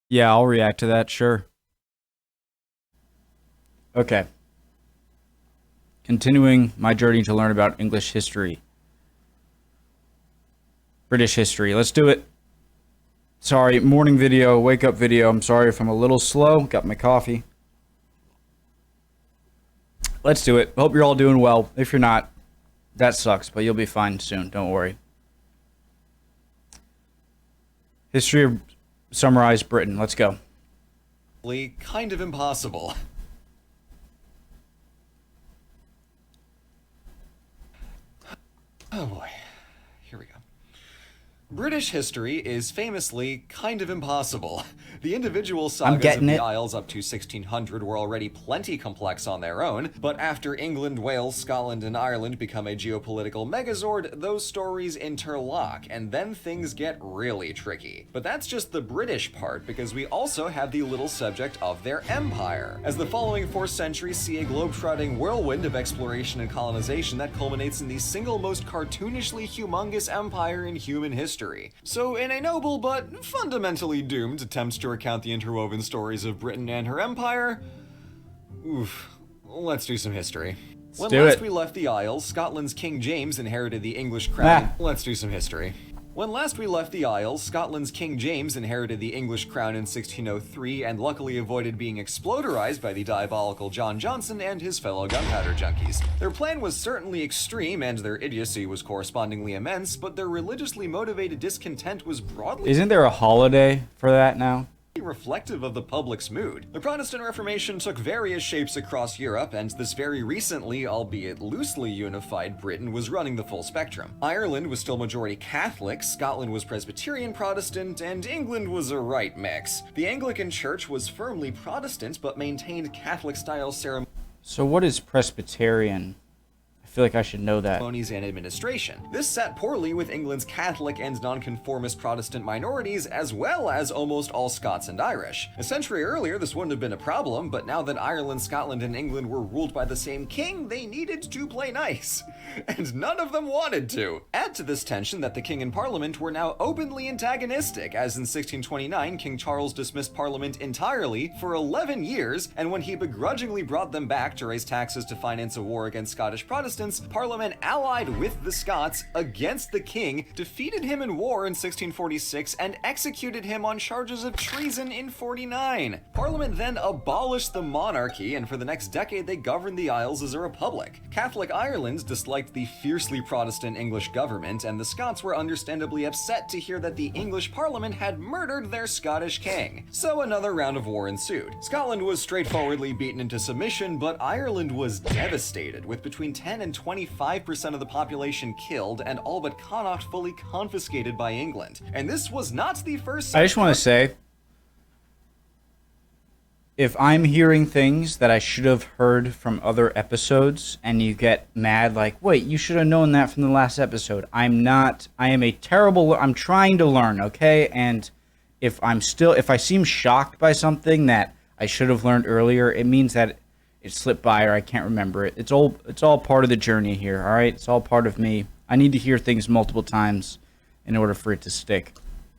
Yeah, I'll react to that, sure. Okay. Continuing my journey to learn about English history. British history. Let's do it. Sorry, morning video, wake up video. I'm sorry if I'm a little slow. Got my coffee. Let's do it. Hope you're all doing well. If you're not, that sucks, but you'll be fine soon. Don't worry. History of summarized Britain. Let's go. Kind of impossible. Oh boy. Here we go. British history is famously kind of impossible. The individual sagas of the Isles up to 1600 were already plenty complex on their own, but after England, Wales, Scotland, and Ireland become a geopolitical megazord, those stories interlock, and then things get really tricky. But that's just the British part, because we also have the little subject of their empire, as the following 4 centuries see a globe-trotting whirlwind of exploration and colonization that culminates in the single most cartoonishly humongous empire in human history. So in a noble but fundamentally doomed attempt to recount the interwoven stories of Britain and her empire, let's do some history. When last we left the Isles, Scotland's King James inherited the English crown. Let's do some history. When last we left the Isles, Scotland's King James inherited the English crown in 1603 and luckily avoided being exploderized by the diabolical John Johnson and his fellow gunpowder junkies. Their plan was certainly extreme and their idiocy was correspondingly immense, but their religiously motivated discontent was broadly— Isn't there a holiday for that now? Reflective of the public's mood. The Protestant Reformation took various shapes across Europe, and this very recently, albeit loosely unified Britain was running the full spectrum. Ireland was still majority Catholic, Scotland was Presbyterian Protestant, and England was a right mix. The Anglican Church was firmly Protestant, but maintained Catholic-style ceremonies. So what is Presbyterian? I feel like I should know that. And administration. This sat poorly with England's Catholic and nonconformist Protestant minorities, as well as almost all Scots and Irish. A century earlier, this wouldn't have been a problem, but now that Ireland, Scotland, and England were ruled by the same king, they needed to play nice. And none of them wanted to. Add to this tension that the king and parliament were now openly antagonistic, as in 1629, King Charles dismissed parliament entirely for 11 years, and when he begrudgingly brought them back to raise taxes to finance a war against Scottish Protestants, Parliament allied with the Scots against the king, defeated him in war in 1646, and executed him on charges of treason in 49. Parliament then abolished the monarchy, and for the next decade they governed the Isles as a republic. Catholic Ireland disliked the fiercely Protestant English government, and the Scots were understandably upset to hear that the English Parliament had murdered their Scottish king. So another round of war ensued. Scotland was straightforwardly beaten into submission, but Ireland was devastated, with between 10 and 25% of the population killed and all but Connaught fully confiscated by England. And this was not the first— I just want to say, if I'm hearing things that I should have heard from other episodes and you get mad like, wait, you should have known that from the last episode. I am a terrible, I'm trying to learn, okay? And if I seem shocked by something that I should have learned earlier, it means that it slipped by or I can't remember it. It's all part of the journey here, all right? It's all part of me. I need to hear things multiple times in order for it to stick.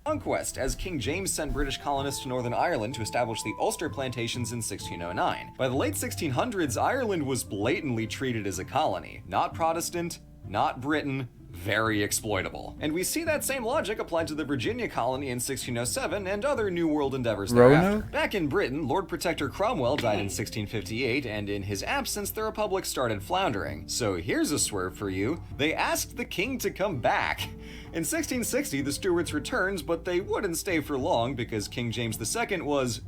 Conquest, as King James sent British colonists to Northern Ireland to establish the Ulster plantations in 1609. By the late 1600s, Ireland was blatantly treated as a colony. Not Protestant, not Britain, very exploitable. And we see that same logic applied to the Virginia colony in 1607 and other New World endeavors thereafter. Back in Britain, Lord Protector Cromwell died in 1658, and in his absence, the Republic started floundering. So here's a swerve for you. They asked the king to come back. In 1660, the Stuarts returned, but they wouldn't stay for long because King James II was,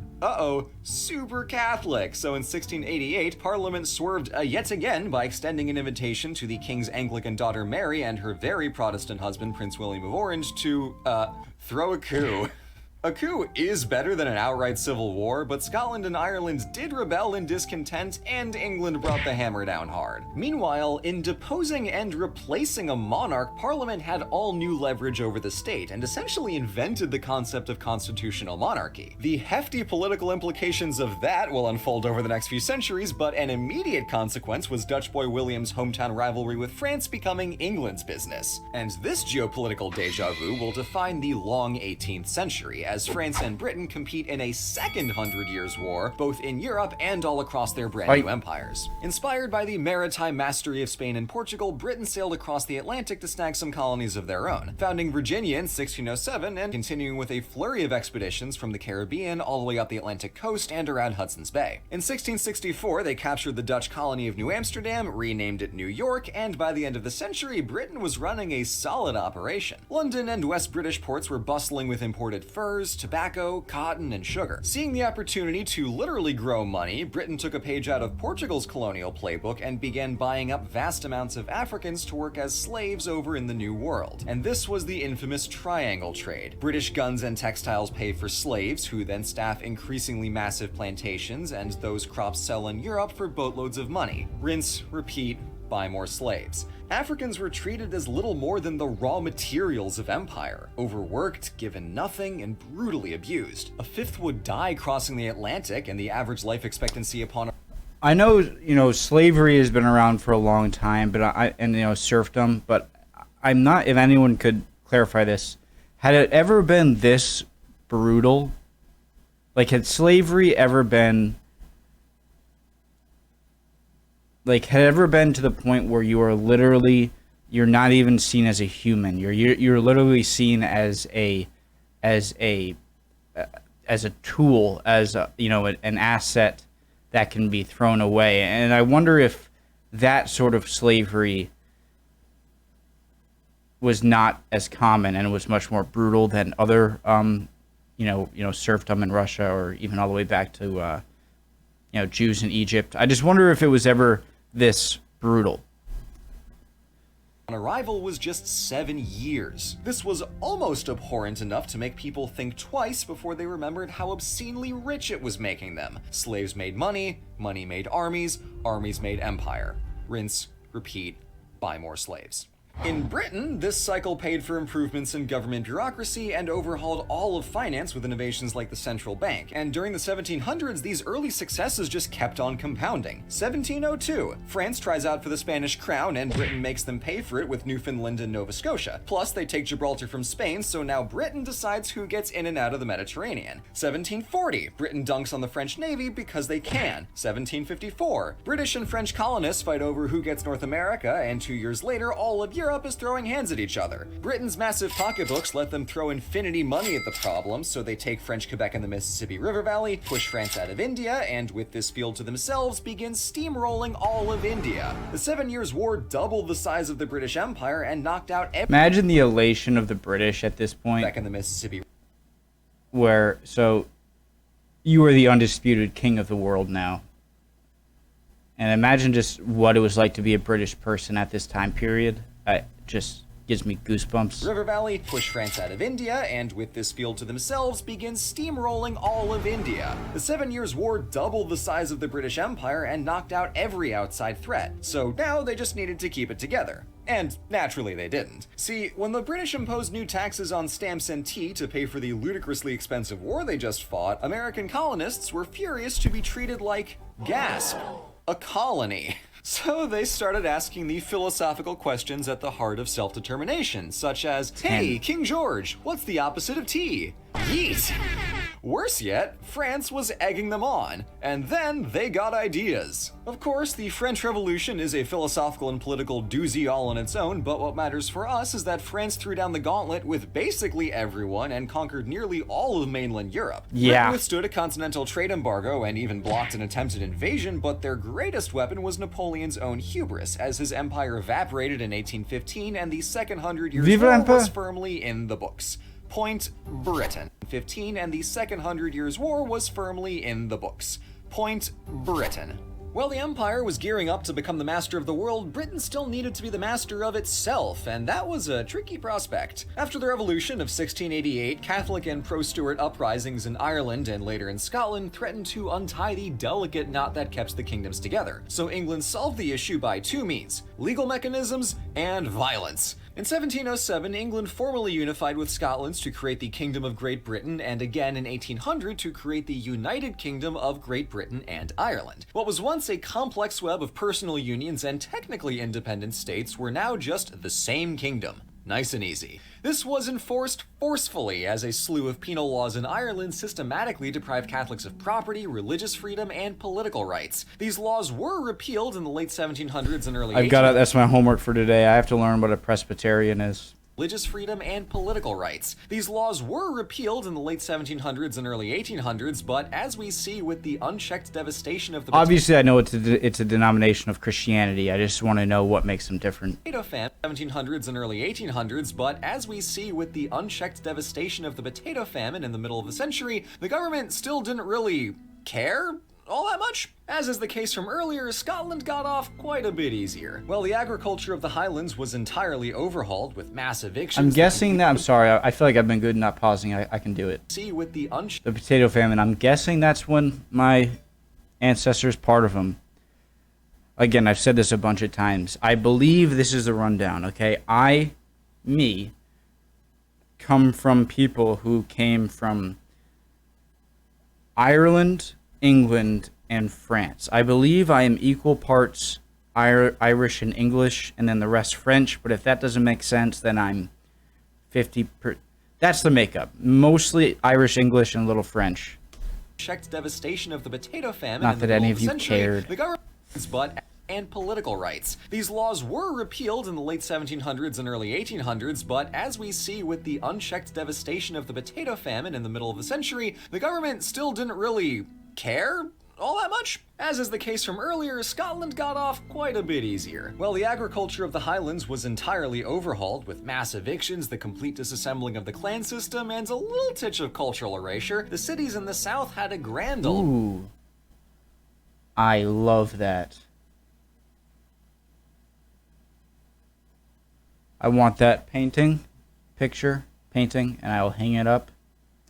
super Catholic. So in 1688, Parliament swerved yet again by extending an invitation to the King's Anglican daughter Mary and her very Protestant husband Prince William of Orange to, throw a coup. A coup is better than an outright civil war, but Scotland and Ireland did rebel in discontent, and England brought the hammer down hard. Meanwhile, in deposing and replacing a monarch, Parliament had all new leverage over the state, and essentially invented the concept of constitutional monarchy. The hefty political implications of that will unfold over the next few centuries, but an immediate consequence was Dutch boy William's hometown rivalry with France becoming England's business. And this geopolitical deja vu will define the long 18th century, as France and Britain compete in a second Hundred Years' War, both in Europe and all across their brand new empires. Inspired by the maritime mastery of Spain and Portugal, Britain sailed across the Atlantic to snag some colonies of their own, founding Virginia in 1607 and continuing with a flurry of expeditions from the Caribbean all the way up the Atlantic coast and around Hudson's Bay. In 1664, they captured the Dutch colony of New Amsterdam, renamed it New York, and by the end of the century, Britain was running a solid operation. London and West British ports were bustling with imported furs, tobacco, cotton, and sugar. Seeing the opportunity to literally grow money, Britain took a page out of Portugal's colonial playbook and began buying up vast amounts of Africans to work as slaves over in the New World. And this was the infamous triangle trade. British guns and textiles pay for slaves, who then staff increasingly massive plantations, and those crops sell in Europe for boatloads of money. Rinse, repeat, buy more slaves. Africans were treated as little more than the raw materials of empire, overworked, given nothing, and brutally abused. A fifth would die crossing the Atlantic, and the average life expectancy upon I know, slavery has been around for a long time, but serfdom, but I'm not, if anyone could clarify this, had it ever been this brutal? Like, had slavery ever been, like, had it ever been to the point where you are literally, you're not even seen as a human, you're literally seen as a tool, as a, an asset that can be thrown away. And I wonder if that sort of slavery was not as common and was much more brutal than other, serfdom in Russia, or even all the way back to, Jews in Egypt. I just wonder if it was ever this brutal. arrival was just 7 years. This was almost abhorrent enough to make people think twice before they remembered how obscenely rich it was making them. Slaves made money, money made armies, armies made empire. Rinse, repeat, buy more slaves. In Britain, this cycle paid for improvements in government bureaucracy and overhauled all of finance with innovations like the central bank. And during the 1700s, these early successes just kept on compounding. 1702, France tries out for the Spanish crown and Britain makes them pay for it with Newfoundland and Nova Scotia. Plus, they take Gibraltar from Spain, so now Britain decides who gets in and out of the Mediterranean. 1740, Britain dunks on the French Navy because they can. 1754, British and French colonists fight over who gets North America, and 2 years later, all of Europe is throwing hands at each other. Britain's massive pocketbooks let them throw infinity money at the problem, so they take French Quebec and the Mississippi River Valley, push France out of India, and with this field to themselves, begin steamrolling all of India. The 7 Years' War doubled the size of the British Empire and knocked out Imagine the elation of the British at this point. Quebec and the Mississippi. Where, so, you are the undisputed king of the world now. And imagine just what it was like to be a British person at this time period. It just gives me goosebumps. River Valley, push France out of India, and with this field to themselves, begin steamrolling all of India. The 7 Years' War doubled the size of the British Empire and knocked out every outside threat, so now they just needed to keep it together. And naturally they didn't. See, when the British imposed new taxes on stamps and tea to pay for the ludicrously expensive war they just fought, American colonists were furious to be treated like, gasp, a colony. So they started asking the philosophical questions at the heart of self-determination, such as, hey, King George, what's the opposite of tea? Yeet! Worse yet, France was egging them on, and then they got ideas. Of course, the French Revolution is a philosophical and political doozy all on its own, but what matters for us is that France threw down the gauntlet with basically everyone and conquered nearly all of mainland Europe. Yeah. Britain withstood a continental trade embargo and even blocked an attempted invasion, but their greatest weapon was Napoleon's own hubris, as his empire evaporated in 1815 and the Second Hundred Years' Vive War l'Empire! was firmly in the books. Point Britain. 15 and the Second Hundred Years' War was firmly in the books. Point Britain. While the empire was gearing up to become the master of the world, Britain still needed to be the master of itself, and that was a tricky prospect. After the Revolution of 1688, Catholic and pro-Stuart uprisings in Ireland and later in Scotland threatened to untie the delicate knot that kept the kingdoms together. So England solved the issue by two means: legal mechanisms and violence. In 1707, England formally unified with Scotland to create the Kingdom of Great Britain, and again in 1800 to create the United Kingdom of Great Britain and Ireland. What was once a complex web of personal unions and technically independent states were now just the same kingdom. Nice and easy. This was enforced forcefully as a slew of penal laws in Ireland systematically deprived Catholics of property, religious freedom, and political rights. These laws were repealed in the late 1700s and early 1800s. That's my homework for today. I have to learn what a Presbyterian is. Religious freedom and political rights. These laws were repealed in the late 1700s and early 1800s, but as we see with the unchecked devastation of the Obviously, I know it's a denomination of Christianity. I just want to know what makes them different. Potato famine, 1700s and early 1800s, but as we see with the unchecked devastation of the potato famine in the middle of the century, the government still didn't really care all that much. As is the case from earlier, Scotland got off quite a bit easier. Well, the agriculture of the Highlands was entirely overhauled with mass evictions. I'm guessing that, I'm sorry, I feel like I've been good not pausing. I can do it. See with the potato famine, I'm guessing that's when my ancestors, part of them. Again, I've said this a bunch of times. I believe this is the rundown, okay? Me, come from people who came from Ireland, England, and France. I believe I am equal parts Irish and English, and then the rest French, but if that doesn't make sense, then I'm 50%. That's the makeup. Mostly Irish, English, and a little French. Checked devastation of the potato famine. Not that any of you cared. The government's but and political rights. These laws were repealed in the late 1700s and early 1800s, but as we see with the unchecked devastation of the potato famine in the middle of the century, the government still didn't really care all that much. As is the case from earlier, Scotland got off quite a bit easier. Well, the agriculture of the Highlands was entirely overhauled with mass evictions, the complete disassembling of the clan system, and a little titch of cultural erasure. The cities in the south had a grand old... Ooh. I love that. I want that painting, and I'll hang it up.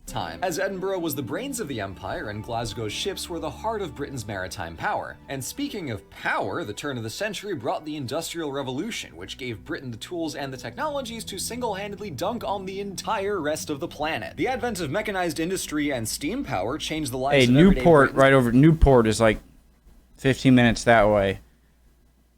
Time, as Edinburgh was the brains of the empire and Glasgow's ships were the heart of Britain's maritime power. And speaking of power, the turn of the century brought the Industrial Revolution, which gave Britain the tools and the technologies to single-handedly dunk on the entire rest of the planet. The advent of mechanized industry and steam power changed the lives of everyday Newport, Britons. right over, Newport is like 15 minutes that way.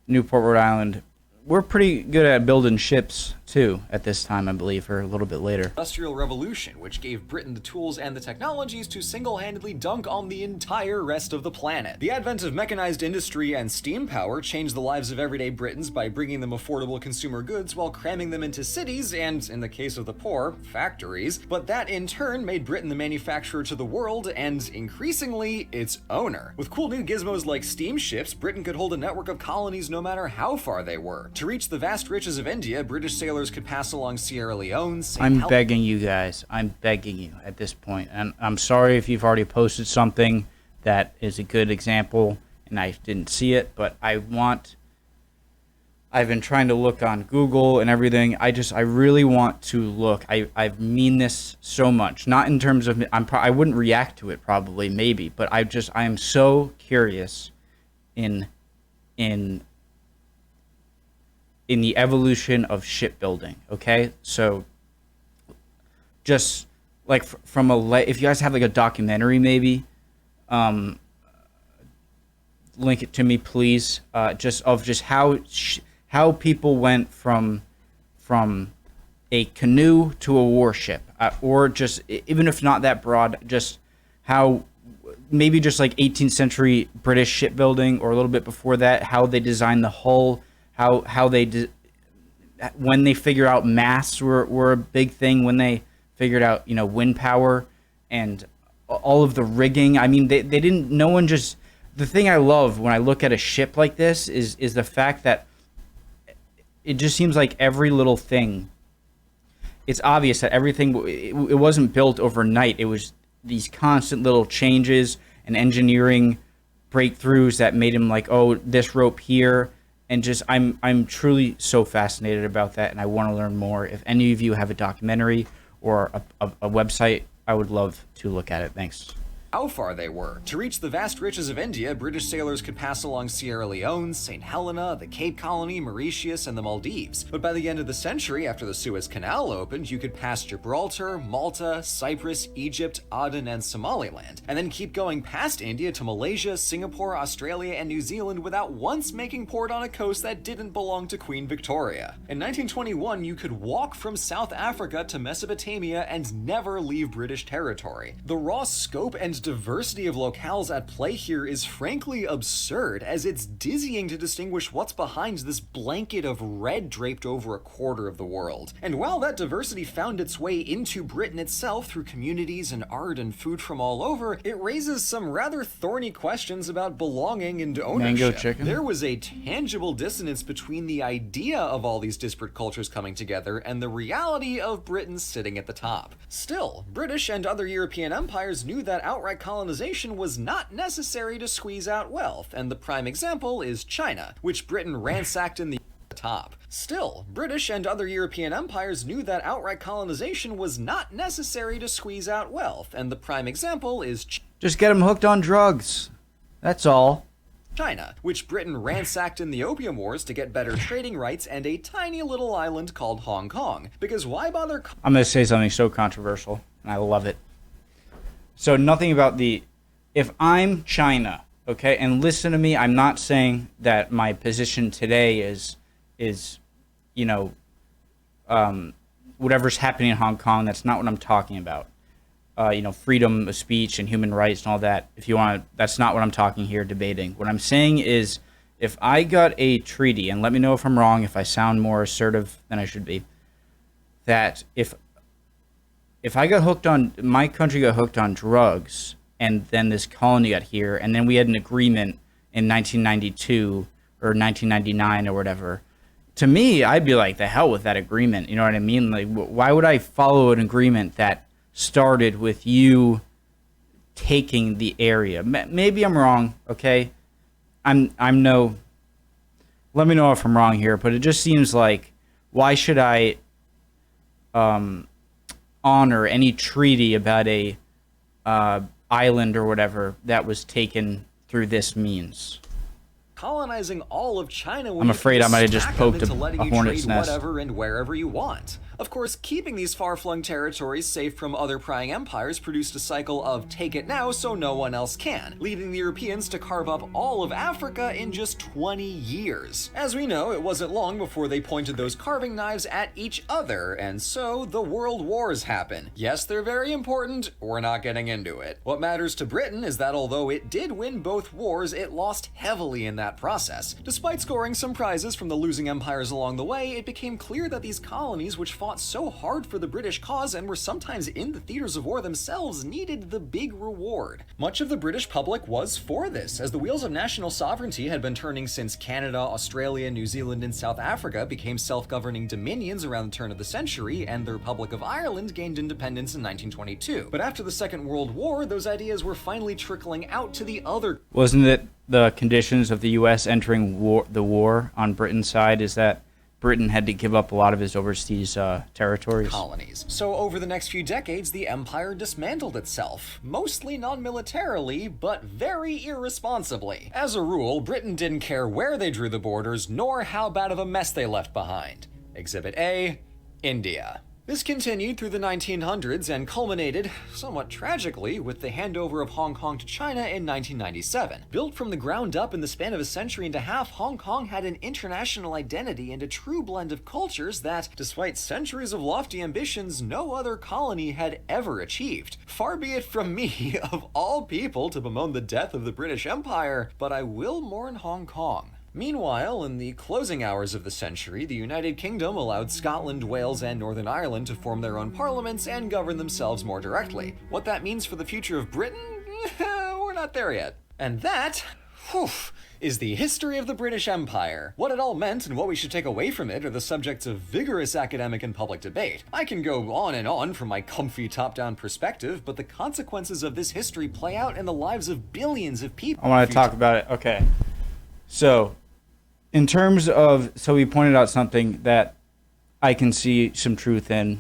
Newport, Rhode Island. We're pretty good at building ships, too, at this time, I believe, or a little bit later. Industrial Revolution, which gave Britain the tools and the technologies to single-handedly dunk on the entire rest of the planet. The advent of mechanized industry and steam power changed the lives of everyday Britons by bringing them affordable consumer goods while cramming them into cities and, in the case of the poor, factories. But that, in turn, made Britain the manufacturer to the world and, increasingly, its owner. With cool new gizmos like steamships, Britain could hold a network of colonies no matter how far they were. To reach the vast riches of India, British sailors could pass along Sierra Leone, I'm begging you guys. I'm begging you at this point. And I'm sorry if you've already posted something that is a good example and I didn't see it, but I've been trying to look on Google and everything. I really want to look. I mean this so much. Not in terms of, I wouldn't react to it probably, maybe, but I am so curious in the evolution of shipbuilding, okay? So just like from if you guys have like a documentary maybe, link it to me please, just how people went from a canoe to a warship, or just, even if not that broad, just how maybe just like 18th century British shipbuilding or a little bit before that, how they designed the hull, how they when they figured out masts were a big thing, when they figured out, you know, wind power and all of the rigging. I mean, they didn't, no one just, the thing I love when I look at a ship like this is the fact that it just seems like every little thing, it's obvious that everything, it wasn't built overnight. It was these constant little changes and engineering breakthroughs that made him like, oh, this rope here. And just, I'm truly so fascinated about that, and I want to learn more. If any of you have a documentary or a website, I would love to look at it. Thanks. how far they were. To reach the vast riches of India, British sailors could pass along Sierra Leone, St. Helena, the Cape Colony, Mauritius, and the Maldives. But by the end of the century, after the Suez Canal opened, you could pass Gibraltar, Malta, Cyprus, Egypt, Aden, and Somaliland, and then keep going past India to Malaysia, Singapore, Australia, and New Zealand without once making port on a coast that didn't belong to Queen Victoria. In 1921, you could walk from South Africa to Mesopotamia and never leave British territory. The raw scope and diversity of locales at play here is frankly absurd, as it's dizzying to distinguish what's behind this blanket of red draped over a quarter of the world. And while that diversity found its way into Britain itself through communities and art and food from all over, it raises some rather thorny questions about belonging and ownership. Mango chicken. There was a tangible dissonance between the idea of all these disparate cultures coming together and the reality of Britain sitting at the top. Still, British and other European empires knew that outright colonization was not necessary to squeeze out wealth, and the prime example is China, which Britain ransacked in the top. Still, British and other European empires knew that outright colonization was not necessary to squeeze out wealth, and the prime example is Just get them hooked on drugs. That's all. China, which Britain ransacked in the Opium Wars to get better trading rights and a tiny little island called Hong Kong. Because why bother? I'm going to say something so controversial, and I love it. So nothing about if I'm China, okay, and listen to me, I'm not saying that my position today is whatever's happening in Hong Kong. That's not what I'm talking about. Freedom of speech and human rights and all that. If you want, that's not what I'm talking here debating. What I'm saying is, if I got a treaty, and let me know if I'm wrong, if I sound more assertive than I should be, that if I got hooked on, my country got hooked on drugs, and then this colony got here, and then we had an agreement in 1992 or 1999 or whatever, to me, I'd be like, the hell with that agreement. You know what I mean? Like, why would I follow an agreement that started with you taking the area? Maybe I'm wrong, okay? I'm no... Let me know if I'm wrong here, but it just seems like, why should I honor any treaty about a island or whatever that was taken through this means? Colonizing all of China, I'm afraid I might have just poked a hornet's nest. Whatever and wherever you want. Of course, keeping these far-flung territories safe from other prying empires produced a cycle of take it now so no one else can, leading the Europeans to carve up all of Africa in just 20 years. As we know, it wasn't long before they pointed those carving knives at each other, and so the world wars happen. Yes, they're very important, we're not getting into it. What matters to Britain is that although it did win both wars, it lost heavily in that process. Despite scoring some prizes from the losing empires along the way, it became clear that these colonies, which fought so hard for the British cause and were sometimes in the theaters of war themselves, needed the big reward. Much of the British public was for this, as the wheels of national sovereignty had been turning since Canada, Australia, New Zealand, and South Africa became self-governing dominions around the turn of the century, and the Republic of Ireland gained independence in 1922. But after the Second World War, those ideas were finally trickling out to the other... Wasn't it the conditions of the U.S. entering the war on Britain's side is that Britain had to give up a lot of its overseas territories? Colonies. So over the next few decades, the empire dismantled itself, mostly non-militarily, but very irresponsibly. As a rule, Britain didn't care where they drew the borders, nor how bad of a mess they left behind. Exhibit A, India. This continued through the 1900s and culminated, somewhat tragically, with the handover of Hong Kong to China in 1997. Built from the ground up in the span of a century and a half, Hong Kong had an international identity and a true blend of cultures that, despite centuries of lofty ambitions, no other colony had ever achieved. Far be it from me, of all people, to bemoan the death of the British Empire, but I will mourn Hong Kong. Meanwhile, in the closing hours of the century, the United Kingdom allowed Scotland, Wales, and Northern Ireland to form their own parliaments and govern themselves more directly. What that means for the future of Britain? We're not there yet. And that, is the history of the British Empire. What it all meant and what we should take away from it are the subjects of vigorous academic and public debate. I can go on and on from my comfy top-down perspective, but the consequences of this history play out in the lives of billions of people. I want to talk about it. Okay. So, in terms of, so we pointed out something that I can see some truth in,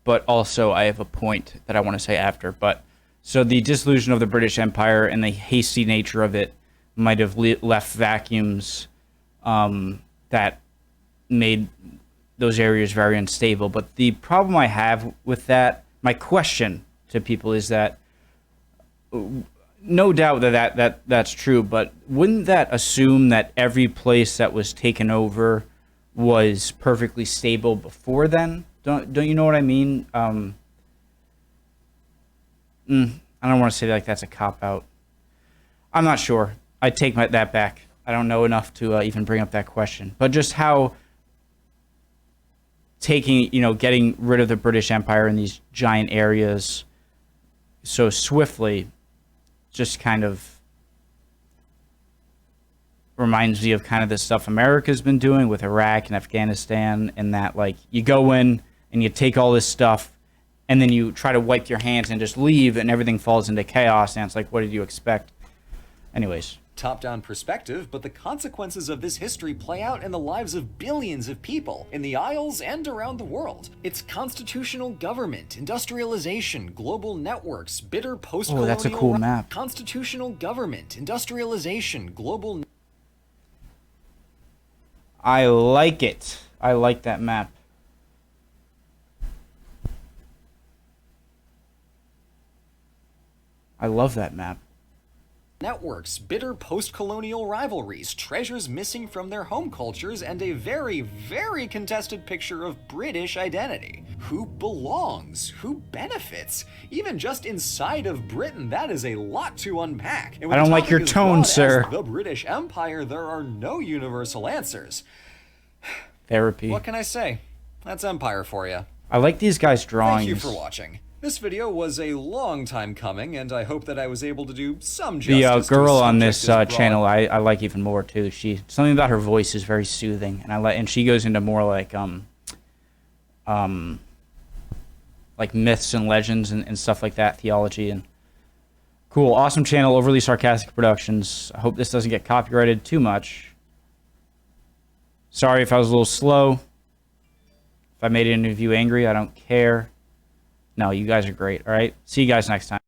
but also I have a point that I want to say after. But So the dissolution of the British Empire and the hasty nature of it might have left vacuums that made those areas very unstable. But the problem I have with that, my question to people is that, no doubt that's true, but wouldn't that assume that every place that was taken over was perfectly stable before then? Don't you know what I mean? I don't want to say like that's a cop-out. I'm not sure. I take that back. I don't know enough to even bring up that question. But just how getting rid of the British Empire in these giant areas so swiftly just kind of reminds me of kind of the stuff America's been doing with Iraq and Afghanistan, and that like you go in and you take all this stuff and then you try to wipe your hands and just leave and everything falls into chaos, and it's like, what did you expect? Anyways. Top-down perspective, but the consequences of this history play out in the lives of billions of people in the Isles and around the world. It's constitutional government, industrialization, global networks, bitter post-colonial... Oh, that's a cool map. Constitutional government, industrialization, global... I like it. I like that map. I love that map. Networks, bitter post-colonial rivalries, treasures missing from their home cultures, and a very, very contested picture of British identity. Who belongs? Who benefits? Even just inside of Britain, that is a lot to unpack. And I don't like your tone, sir. The British Empire, there are no universal answers. Therapy. What can I say? That's Empire for you. I like these guys' drawings. Thank you for watching. This video was a long time coming, and I hope that I was able to do some justice. The girl on this channel, I like even more too. Something about her voice is very soothing, and she goes into more like myths and legends and stuff like that, theology, and cool, awesome channel, Overly Sarcastic Productions. I hope this doesn't get copyrighted too much. Sorry if I was a little slow. If I made any of you angry, I don't care. No, you guys are great. All right. See you guys next time.